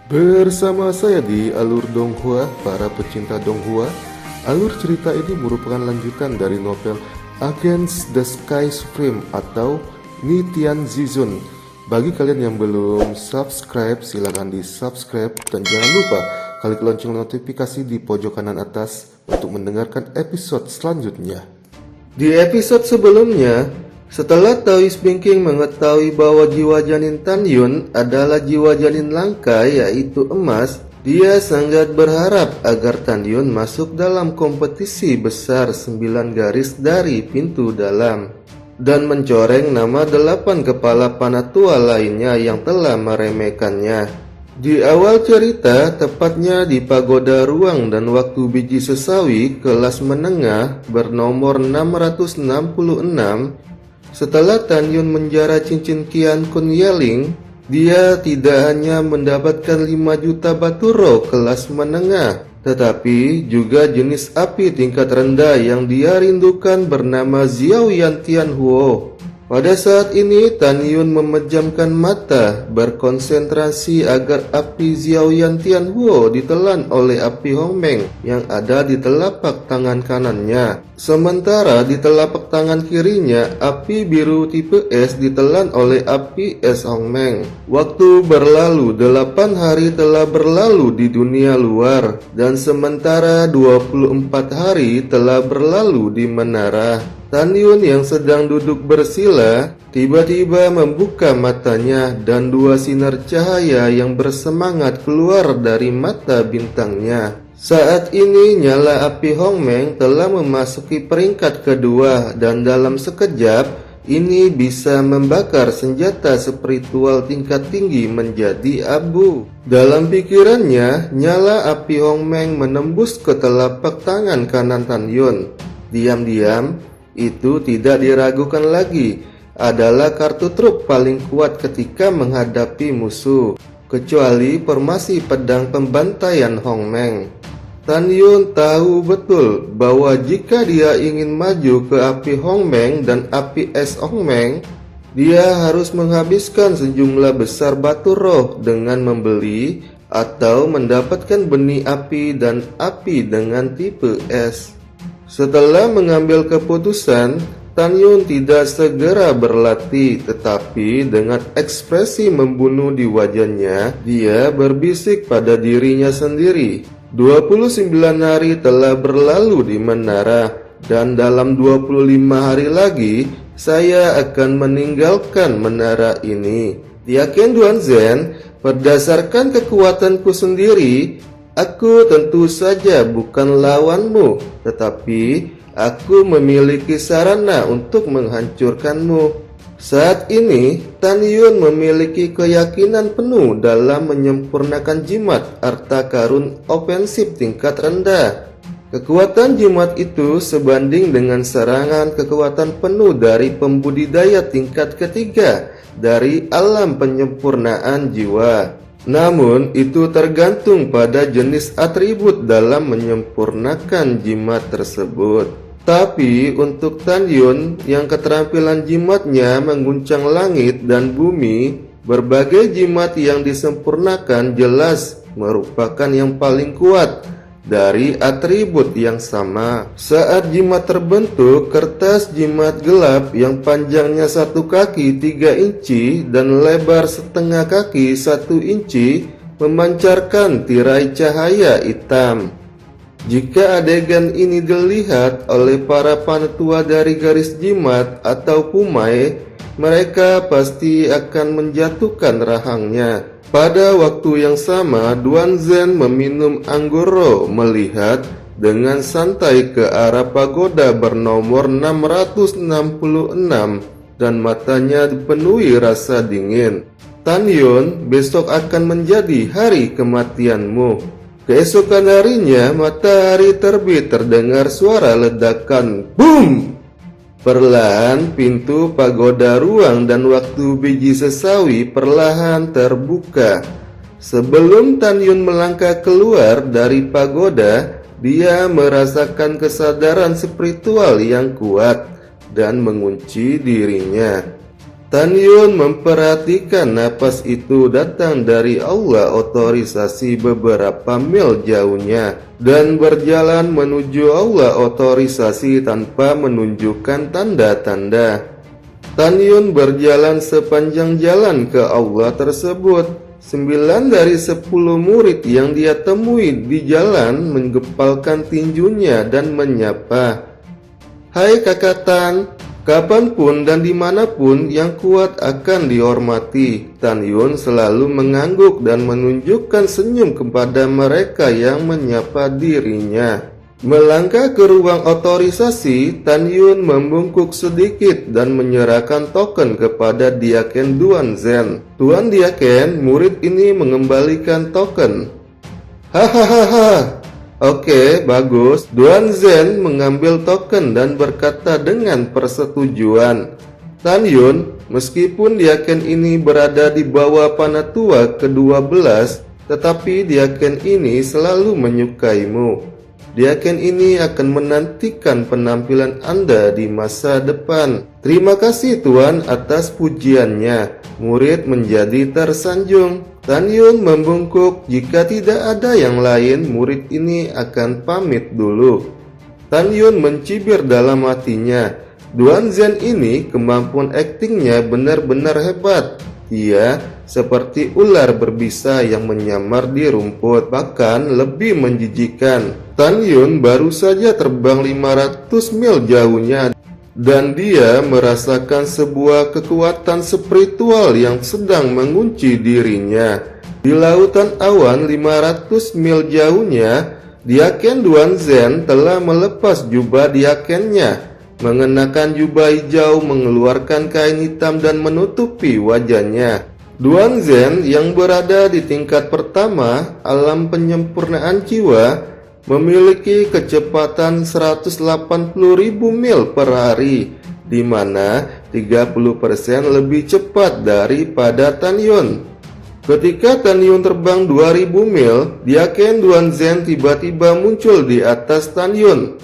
Bersama saya di Alur Donghua, para pecinta Donghua. Alur cerita ini merupakan lanjutan dari novel Against the Sky Supreme atau Nitian Zizun. Bagi kalian yang belum subscribe, silakan di subscribe dan jangan lupa klik lonceng notifikasi di pojok kanan atas untuk mendengarkan episode selanjutnya. Di episode sebelumnya, setelah Taoist Binking mengetahui bahwa jiwa janin Tan Yun adalah jiwa janin langka yaitu emas, dia sangat berharap agar Tan Yun masuk dalam kompetisi besar 9 garis dari pintu dalam dan mencoreng nama 8 kepala panatua lainnya yang telah meremehkannya. Di awal cerita, tepatnya di Pagoda Ruang dan Waktu Biji Sesawi kelas menengah bernomor 666, setelah Tan Yun menjara cincin Qian Kun Yeling, dia tidak hanya mendapatkan 5 juta batu roh kelas menengah, tetapi juga jenis api tingkat rendah yang dia rindukan bernama Xiao Yan Tian Huo. Pada saat ini, Tan Yun memejamkan mata, berkonsentrasi agar api Xiao Yan Tian Huo ditelan oleh api Hong Meng yang ada di telapak tangan kanannya. Sementara di telapak tangan kirinya, api biru tipe S ditelan oleh api es Hong Meng. Waktu berlalu, 8 hari telah berlalu di dunia luar, dan sementara 24 hari telah berlalu di menara. Tan Yun yang sedang duduk bersila tiba-tiba membuka matanya dan 2 sinar cahaya yang bersemangat keluar dari mata bintangnya. Saat ini nyala api Hong Meng telah memasuki peringkat kedua dan dalam sekejap ini bisa membakar senjata spiritual tingkat tinggi menjadi abu. Dalam pikirannya, nyala api Hong Meng menembus ke telapak tangan kanan Tan Yun. Diam-diam, itu tidak diragukan lagi adalah kartu truf paling kuat ketika menghadapi musuh, kecuali formasi pedang pembantaian Hong Meng. Tan Yun tahu betul bahwa jika dia ingin maju ke api Hong Meng dan api es Hong Meng, dia harus menghabiskan sejumlah besar batu roh dengan membeli atau mendapatkan benih api dan api dengan tipe es. Setelah mengambil keputusan, Tan Yun tidak segera berlatih, tetapi dengan ekspresi membunuh di wajahnya, dia berbisik pada dirinya sendiri. 29 hari telah berlalu di menara, dan dalam 25 hari lagi, saya akan meninggalkan menara ini. Yakin Duan Zhen, berdasarkan kekuatanku sendiri, aku tentu saja bukan lawanmu, tetapi aku memiliki sarana untuk menghancurkanmu. Saat ini, Tan Yun memiliki keyakinan penuh dalam menyempurnakan jimat harta karun ofensif tingkat rendah. Kekuatan jimat itu sebanding dengan serangan kekuatan penuh dari pembudidaya tingkat ketiga dari alam penyempurnaan jiwa. Namun, itu tergantung pada jenis atribut dalam menyempurnakan jimat tersebut. Tapi, untuk Tan Yun yang keterampilan jimatnya mengguncang langit dan bumi, berbagai jimat yang disempurnakan jelas merupakan yang paling kuat dari atribut yang sama. Saat jimat terbentuk, kertas jimat gelap yang panjangnya 1 kaki 3 inci dan lebar setengah kaki 1 inci memancarkan tirai cahaya hitam. Jika adegan ini dilihat oleh para panatua dari garis jimat atau pumai, mereka pasti akan menjatuhkan rahangnya. Pada waktu yang sama, Duan Zhen meminum anggur roh melihat dengan santai ke arah pagoda bernomor 666 dan matanya dipenuhi rasa dingin. Tan Yun, besok akan menjadi hari kematianmu. Keesokan harinya, matahari terbit, terdengar suara ledakan. Boom! Perlahan pintu pagoda ruang dan waktu biji sesawi perlahan terbuka. Sebelum Tan Yun melangkah keluar dari pagoda, dia merasakan kesadaran spiritual yang kuat dan mengunci dirinya. Tan Yun memperhatikan napas itu datang dari aula otorisasi beberapa mil jauhnya dan berjalan menuju aula otorisasi tanpa menunjukkan tanda-tanda. Tan Yun berjalan sepanjang jalan ke aula tersebut. 9 dari 10 murid yang dia temui di jalan menggepalkan tinjunya dan menyapa. "Hai Kakak Tan, kapanpun dan dimanapun yang kuat akan dihormati." Tan Yun selalu mengangguk dan menunjukkan senyum kepada mereka yang menyapa dirinya. Melangkah ke ruang otorisasi, Tan Yun membungkuk sedikit dan menyerahkan token kepada Diaken Duan Zhen. "Tuan Diaken, murid ini mengembalikan token." "Hahaha. Oke, bagus." Duan Zhen mengambil token dan berkata dengan persetujuan. "Tan Yun, meskipun Diaken ini berada di bawah Panatua ke-12, tetapi Diaken ini selalu menyukaimu. Diaken ini akan menantikan penampilan Anda di masa depan." "Terima kasih Tuan atas pujiannya." Murid menjadi tersanjung. Tan Yun membungkuk. Jika tidak ada yang lain, murid ini akan pamit dulu. Tan Yun mencibir dalam hatinya. Duan Zhen ini kemampuan aktingnya benar-benar hebat. Ia seperti ular berbisa yang menyamar di rumput, bahkan lebih menjijikan. Tan Yun baru saja terbang 500 mil jauhnya dan dia merasakan sebuah kekuatan spiritual yang sedang mengunci dirinya. Di lautan awan 500 mil jauhnya, Diaken Duan Zhen telah melepas jubah diakennya, mengenakan jubah hijau, mengeluarkan kain hitam dan menutupi wajahnya. Duan Zhen yang berada di tingkat pertama alam penyempurnaan jiwa memiliki kecepatan 180.000 mil per hari, di mana 30% lebih cepat daripada Tan Yun. Ketika Tan Yun terbang 2000 mil, Diaken Duan Zhen tiba-tiba muncul di atas Tan Yun,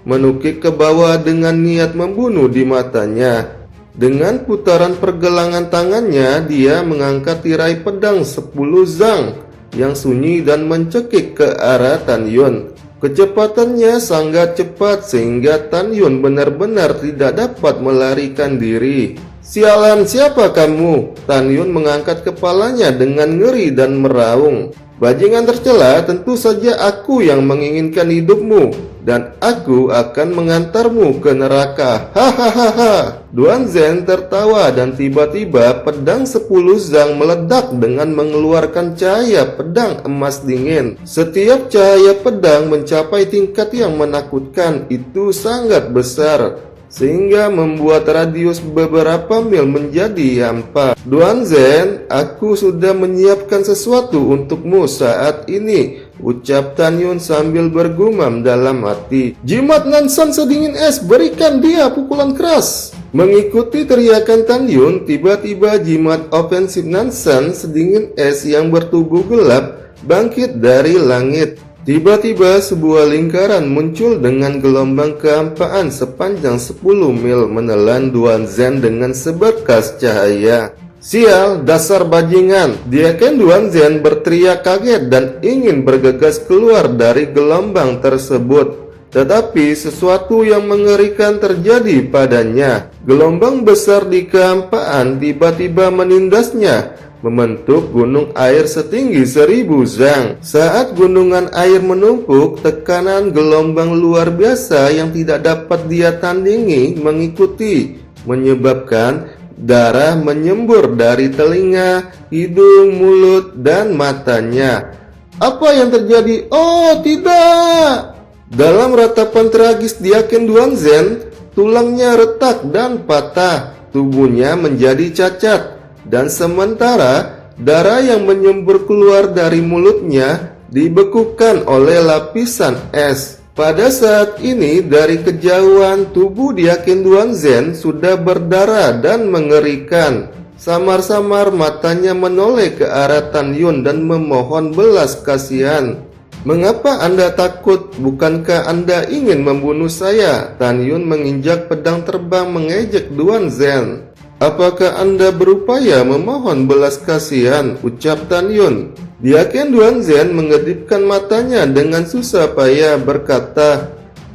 menukik ke bawah dengan niat membunuh di matanya. Dengan putaran pergelangan tangannya, dia mengangkat tirai pedang 10 zang yang sunyi dan mencekik ke arah Tan Yun. Kecepatannya sangat cepat sehingga Tan Yun benar-benar tidak dapat melarikan diri. "Sialan, siapa kamu?" Tan Yun mengangkat kepalanya dengan ngeri dan meraung. "Bajingan tercela, tentu saja aku yang menginginkan hidupmu, dan aku akan mengantarmu ke neraka." "Hahaha." Duan Zhen tertawa dan tiba-tiba pedang 10 zang meledak dengan mengeluarkan cahaya pedang emas dingin. Setiap cahaya pedang mencapai tingkat yang menakutkan, itu sangat besar, sehingga membuat radius beberapa mil menjadi hampa. "Duan Zhen, aku sudah menyiapkan sesuatu untukmu saat ini," ucap Tan Yun sambil bergumam dalam hati. "Jimat Nansan sedingin es, berikan dia pukulan keras." Mengikuti teriakan Tan Yun, tiba-tiba jimat ofensif Nansan sedingin es yang bertubuh gelap bangkit dari langit. Tiba-tiba sebuah lingkaran muncul dengan gelombang kehampaan sepanjang 10 mil menelan Duan Zhen dengan seberkas cahaya. "Sial, dasar bajingan!" Diaken Duan Zhen berteriak kaget dan ingin bergegas keluar dari gelombang tersebut. Tetapi sesuatu yang mengerikan terjadi padanya. Gelombang besar di kehampaan tiba-tiba menindasnya, membentuk gunung air setinggi 1000 zang. Saat gunungan air menumpuk, tekanan gelombang luar biasa yang tidak dapat dia tandingi mengikuti, menyebabkan darah menyembur dari telinga, hidung, mulut, dan matanya. "Apa yang terjadi? Oh, tidak!" Dalam ratapan tragis Diaken Duan Zhen, tulangnya retak dan patah, tubuhnya menjadi cacat, dan sementara darah yang menyembur keluar dari mulutnya dibekukan oleh lapisan es. Pada saat ini, dari kejauhan tubuh Diaken Duan Zhen sudah berdarah dan mengerikan. Samar-samar matanya menoleh ke arah Tan Yun dan memohon belas kasihan. "Mengapa Anda takut? Bukankah Anda ingin membunuh saya?" Tan Yun menginjak pedang terbang mengejek Duan Zhen. Apakah Anda berupaya memohon belas kasihan? Ucap Tan Yun. Diaken Duanzhen mengedipkan matanya dengan susah payah berkata,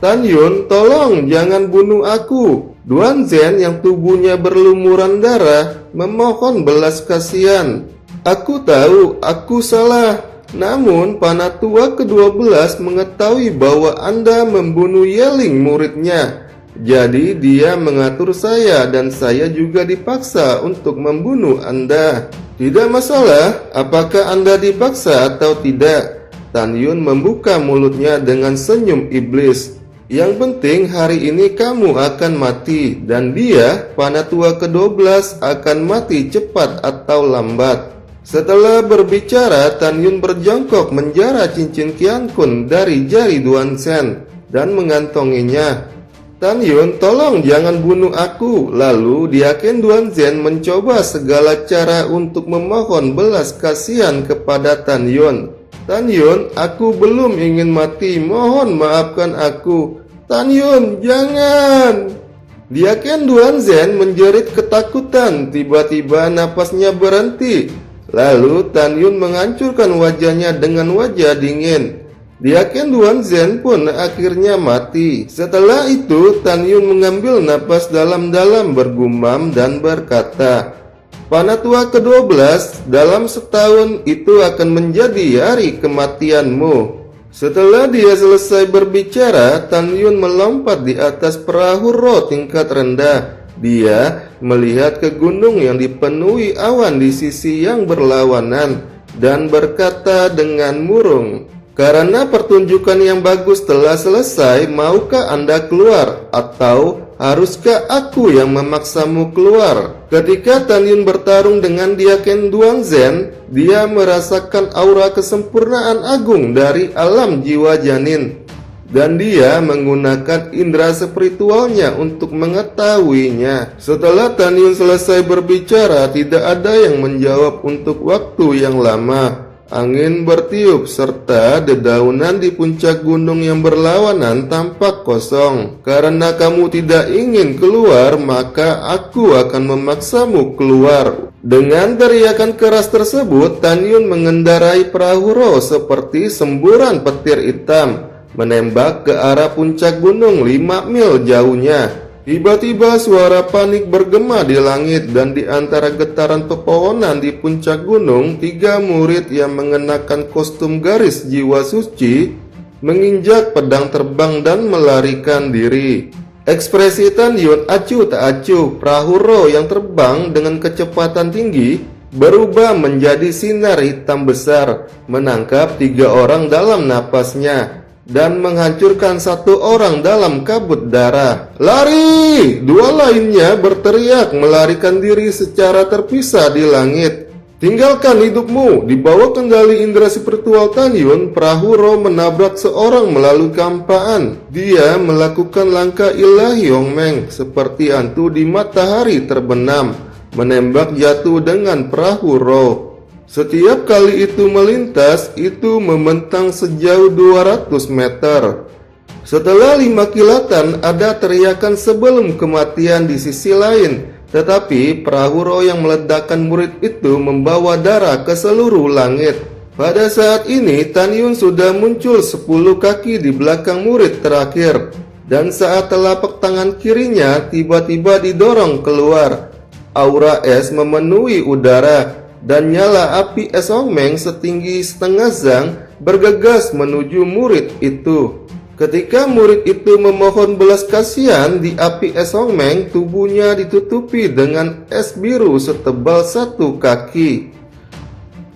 Tan Yun, tolong jangan bunuh aku. Duanzhen yang tubuhnya berlumuran darah memohon belas kasihan. Aku tahu, aku salah. Namun, Panatua ke-12 mengetahui bahwa Anda membunuh Yeling muridnya. Jadi, dia mengatur saya dan saya juga dipaksa untuk membunuh Anda. Tidak masalah, apakah Anda dipaksa atau tidak. Tan Yun membuka mulutnya dengan senyum iblis. Yang penting hari ini kamu akan mati, dan dia, Panatua ke-12, akan mati cepat atau lambat. Setelah berbicara, Tan Yun berjongkok menjara cincin Qian Kun dari jari Duanzhen dan mengantonginya. Tan Yun, tolong jangan bunuh aku. Lalu Diaken Duanzhen mencoba segala cara untuk memohon belas kasihan kepada Tan Yun. Tan Yun, aku belum ingin mati, mohon maafkan aku. Tan Yun, jangan. Diaken Duanzhen menjerit ketakutan. Tiba-tiba napasnya berhenti. Lalu Tan Yun menghancurkan wajahnya dengan wajah dingin. Diaken Duanzhen pun akhirnya mati. Setelah itu Tan Yun mengambil napas dalam-dalam bergumam dan berkata, Panatua ke-12, dalam setahun itu akan menjadi hari kematianmu. Setelah dia selesai berbicara, Tan Yun melompat di atas perahu Ro tingkat rendah. Dia melihat ke gunung yang dipenuhi awan di sisi yang berlawanan dan berkata dengan murung, karena pertunjukan yang bagus telah selesai, maukah Anda keluar? Atau haruskah aku yang memaksamu keluar? Ketika Tan Yun bertarung dengan Diaken Duanzhen, dia merasakan aura kesempurnaan agung dari alam jiwa janin. Dan dia menggunakan indera spiritualnya untuk mengetahuinya. Setelah Tan Yun selesai berbicara, tidak ada yang menjawab untuk waktu yang lama. Angin bertiup serta dedaunan di puncak gunung yang berlawanan tampak kosong. Karena kamu tidak ingin keluar, maka aku akan memaksamu keluar. Dengan teriakan keras tersebut, Tan Yun mengendarai perahu Ro seperti semburan petir hitam, menembak ke arah puncak gunung 5 mil jauhnya. Tiba-tiba suara panik bergema di langit, dan di antara getaran pepohonan di puncak gunung, 3 murid yang mengenakan kostum garis jiwa suci menginjak pedang terbang dan melarikan diri. Ekspresi Tan Yun acuh tak acuh. Perahu Ro yang terbang dengan kecepatan tinggi berubah menjadi sinar hitam besar, menangkap 3 orang dalam napasnya dan menghancurkan 1 orang dalam kabut darah. Lari! 2 lainnya berteriak melarikan diri secara terpisah di langit. Tinggalkan hidupmu. Di bawah kendali indera spiritual Tan Yun, perahu Ro menabrak seorang melalui kampaan. Dia melakukan langkah ilahi Hongmeng seperti hantu di matahari terbenam, menembak jatuh dengan perahu Ro. Setiap kali itu melintas, itu membentang sejauh 200 meter. Setelah 5 kilatan, ada teriakan sebelum kematian di sisi lain. Tetapi perahu Ro yang meledakkan murid itu membawa darah ke seluruh langit. Pada saat ini, Tan Yun sudah muncul 10 kaki di belakang murid terakhir. Dan saat telapak tangan kirinya tiba-tiba didorong keluar, aura es memenuhi udara. Dan nyala api es Hongmeng setinggi setengah zang bergegas menuju murid itu. Ketika murid itu memohon belas kasihan di api es Hongmeng, tubuhnya ditutupi dengan es biru setebal 1 kaki.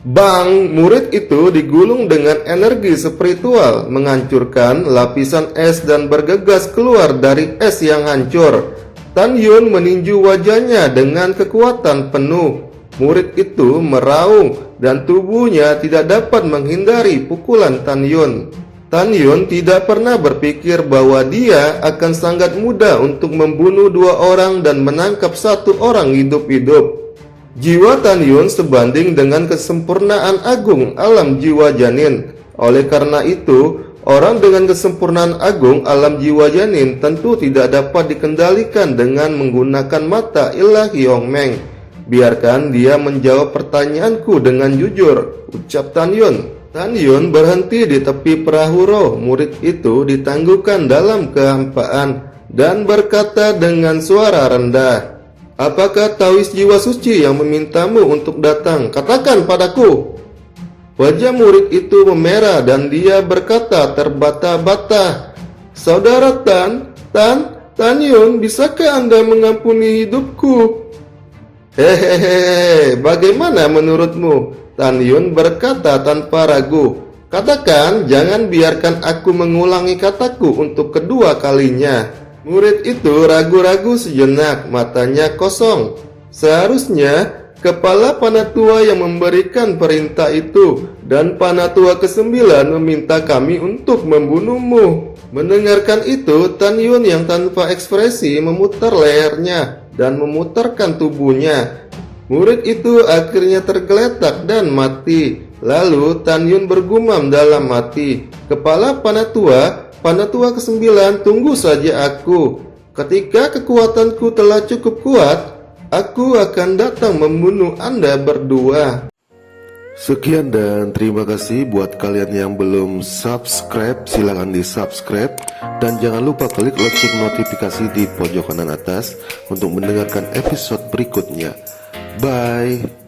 Bang! Murid itu digulung dengan energi spiritual, menghancurkan lapisan es dan bergegas keluar dari es yang hancur. Tan Yun meninju wajahnya dengan kekuatan penuh. Murid itu meraung dan tubuhnya tidak dapat menghindari pukulan Tan Yun. Tan Yun tidak pernah berpikir bahwa dia akan sangat mudah untuk membunuh 2 orang dan menangkap 1 orang hidup-hidup. Jiwa Tan Yun sebanding dengan kesempurnaan agung alam jiwa janin. Oleh karena itu, Orang dengan kesempurnaan agung alam jiwa janin tentu tidak dapat dikendalikan dengan menggunakan mata ilahi Hongmeng. Biarkan dia menjawab pertanyaanku dengan jujur, ucap Tan Yun. Tan Yun berhenti di tepi perahu roh. Murid itu ditangguhkan dalam kehampaan dan berkata dengan suara rendah, "Apakah Taois jiwa suci yang memintamu untuk datang? Katakan padaku." Wajah murid itu memerah dan dia berkata terbata-bata, "Saudara Tan Yun, bisakah Anda mengampuni hidupku?" "Hehehe, bagaimana menurutmu?" Tan Yun berkata tanpa ragu. "Katakan, jangan biarkan aku mengulangi kataku untuk kedua kalinya." Murid itu ragu-ragu sejenak, matanya kosong. Seharusnya kepala Panatua yang memberikan perintah itu, dan Panatua ke-9 meminta kami untuk membunuhmu. Mendengarkan itu, Tan Yun yang tanpa ekspresi memutar lehernya dan memutarkan tubuhnya. Murid itu akhirnya tergeletak dan mati. Lalu Tan Yun bergumam dalam hati, "Kepala Panatua ke-9, tunggu saja aku. Ketika kekuatanku telah cukup kuat, aku akan datang membunuh Anda berdua." Sekian dan terima kasih buat kalian yang belum subscribe, silahkan di subscribe. Dan jangan lupa klik lonceng notifikasi di pojok kanan atas untuk mendengarkan episode berikutnya. Bye.